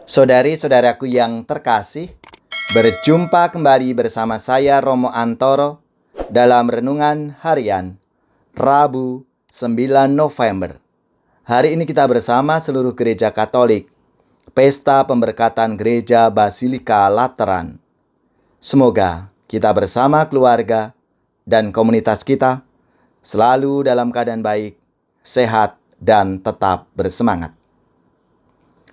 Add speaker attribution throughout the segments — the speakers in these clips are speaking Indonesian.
Speaker 1: Saudari-saudaraku yang terkasih, berjumpa kembali bersama saya Romo Antoro dalam Renungan Harian Rabu 9 November. Hari ini kita bersama seluruh gereja Katolik, Pesta Pemberkatan Gereja Basilika Lateran. Semoga kita bersama keluarga dan komunitas kita selalu dalam keadaan baik, sehat, dan tetap bersemangat.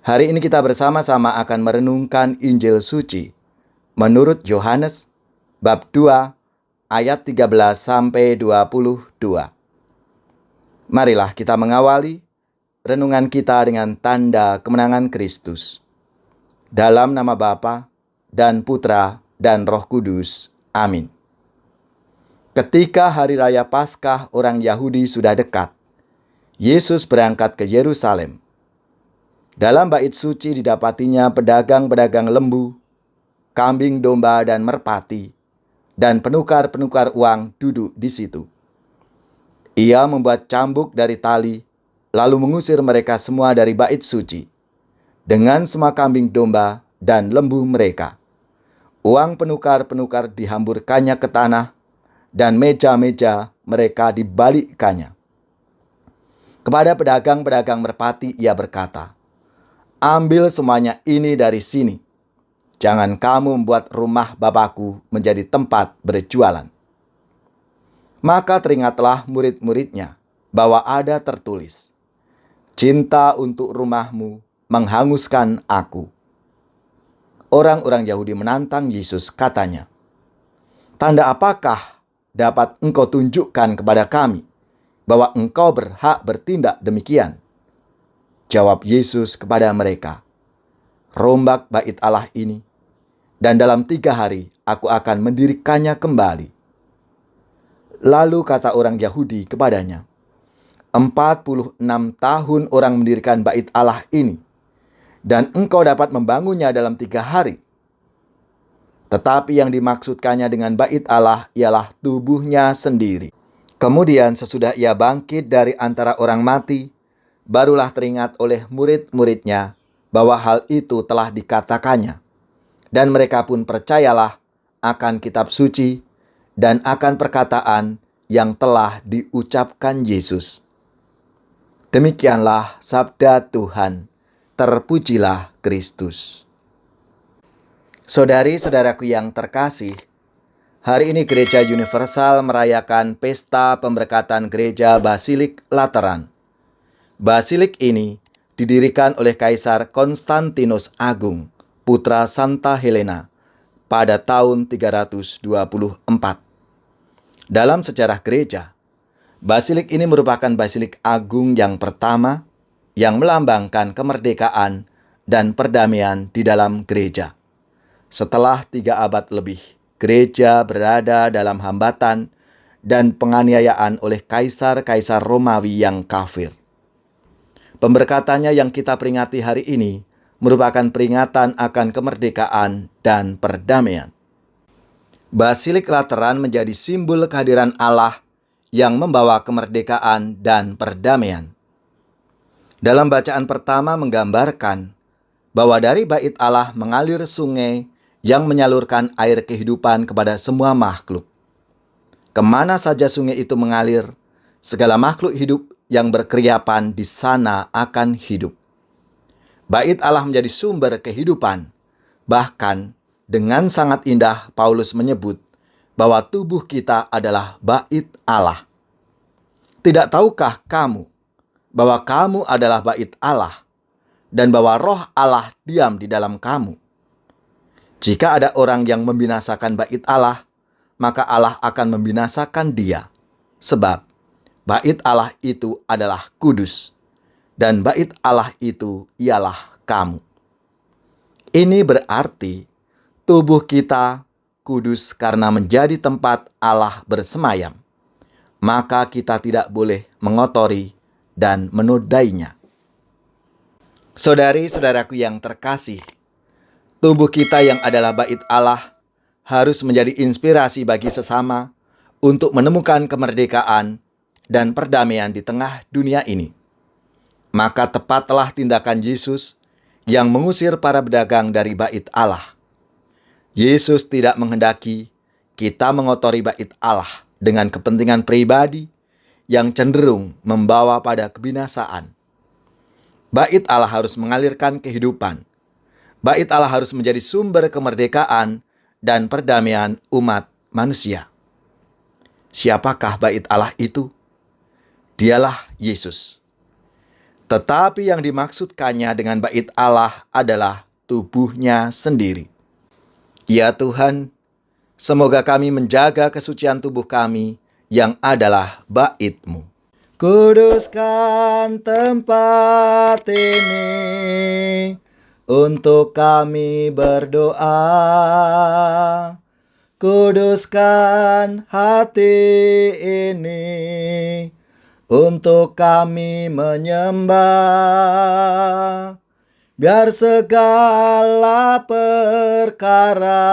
Speaker 1: Hari ini kita bersama-sama akan merenungkan Injil Suci menurut Yohanes bab 2 ayat 13 sampai 22. Marilah kita mengawali renungan kita dengan tanda kemenangan Kristus. Dalam nama Bapa dan Putra dan Roh Kudus. Amin. Ketika hari raya Paskah orang Yahudi sudah dekat, Yesus berangkat ke Yerusalem. Dalam bait suci didapatinya pedagang-pedagang lembu, kambing domba dan merpati, dan penukar-penukar uang duduk di situ. Ia membuat cambuk dari tali, lalu mengusir mereka semua dari bait suci, dengan semua kambing domba dan lembu mereka. Uang penukar-penukar dihamburkannya ke tanah, dan meja-meja mereka dibalikkannya. Kepada pedagang-pedagang merpati ia berkata, "Ambil semuanya ini dari sini. Jangan kamu membuat rumah Bapakku menjadi tempat berjualan." Maka teringatlah murid-muridnya bahwa ada tertulis, "Cinta untuk rumahmu menghanguskan aku." Orang-orang Yahudi menantang Yesus, katanya, "Tanda apakah dapat engkau tunjukkan kepada kami bahwa engkau berhak bertindak demikian?" Jawab Yesus kepada mereka, "Rombak bait Allah ini, dan dalam 3 hari aku akan mendirikannya kembali." Lalu kata orang Yahudi kepadanya, 46 tahun orang mendirikan bait Allah ini, dan engkau dapat membangunnya dalam 3 hari. Tetapi yang dimaksudkannya dengan bait Allah ialah tubuhnya sendiri. Kemudian sesudah ia bangkit dari antara orang mati, barulah teringat oleh murid-muridnya bahwa hal itu telah dikatakannya. Dan mereka pun percayalah akan kitab suci dan akan perkataan yang telah diucapkan Yesus. Demikianlah sabda Tuhan. Terpujilah Kristus. Saudari-saudaraku yang terkasih, hari ini Gereja Universal merayakan Pesta Pemberkatan Gereja Basilik Lateran. Basilik ini didirikan oleh Kaisar Konstantinus Agung, putra Santa Helena, pada tahun 324. Dalam sejarah gereja, basilik ini merupakan basilik agung yang pertama yang melambangkan kemerdekaan dan perdamaian di dalam gereja. Setelah 3 abad lebih, gereja berada dalam hambatan dan penganiayaan oleh kaisar-kaisar Romawi yang kafir. Pemberkatannya yang kita peringati hari ini merupakan peringatan akan kemerdekaan dan perdamaian. Basilik Lateran menjadi simbol kehadiran Allah yang membawa kemerdekaan dan perdamaian. Dalam bacaan pertama menggambarkan bahwa dari bait Allah mengalir sungai yang menyalurkan air kehidupan kepada semua makhluk. Kemana saja sungai itu mengalir, segala makhluk hidup yang berkeriapan di sana akan hidup. Bait Allah menjadi sumber kehidupan. Bahkan dengan sangat indah Paulus menyebut bahwa tubuh kita adalah bait Allah. Tidak tahukah kamu bahwa kamu adalah bait Allah dan bahwa roh Allah diam di dalam kamu? Jika ada orang yang membinasakan bait Allah, maka Allah akan membinasakan dia. Sebab bait Allah itu adalah kudus, dan bait Allah itu ialah kamu. Ini berarti tubuh kita kudus karena menjadi tempat Allah bersemayam. Maka kita tidak boleh mengotori dan menodainya. Saudari-saudaraku yang terkasih, tubuh kita yang adalah bait Allah harus menjadi inspirasi bagi sesama untuk menemukan kemerdekaan dan perdamaian di tengah dunia ini. Maka tepatlah tindakan Yesus yang mengusir para pedagang dari bait Allah. Yesus tidak menghendaki kita mengotori bait Allah dengan kepentingan pribadi yang cenderung membawa pada kebinasaan. Bait Allah harus mengalirkan kehidupan. Bait Allah harus menjadi sumber kemerdekaan dan perdamaian umat manusia. Siapakah bait Allah itu? Dialah Yesus. Tetapi yang dimaksudkannya dengan bait Allah adalah tubuhnya sendiri. Ya Tuhan, semoga kami menjaga kesucian tubuh kami yang adalah bait-Mu. Kuduskan tempat ini untuk kami berdoa. Kuduskan hati ini untuk kami menyembah. Biar segala perkara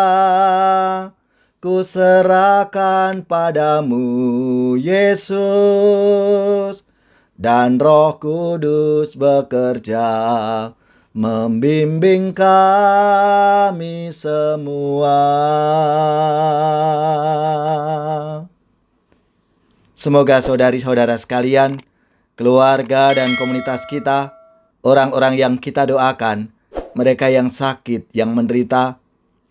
Speaker 1: ku serahkan padamu, Yesus, dan Roh Kudus bekerja membimbing kami semua. Semoga saudari-saudara sekalian, keluarga dan komunitas kita, orang-orang yang kita doakan, mereka yang sakit, yang menderita,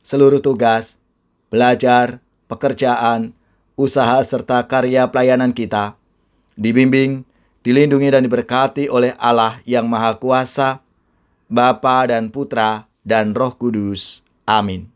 Speaker 1: seluruh tugas, belajar, pekerjaan, usaha serta karya pelayanan kita, dibimbing, dilindungi dan diberkati oleh Allah yang Maha Kuasa, Bapa dan Putra dan Roh Kudus. Amin.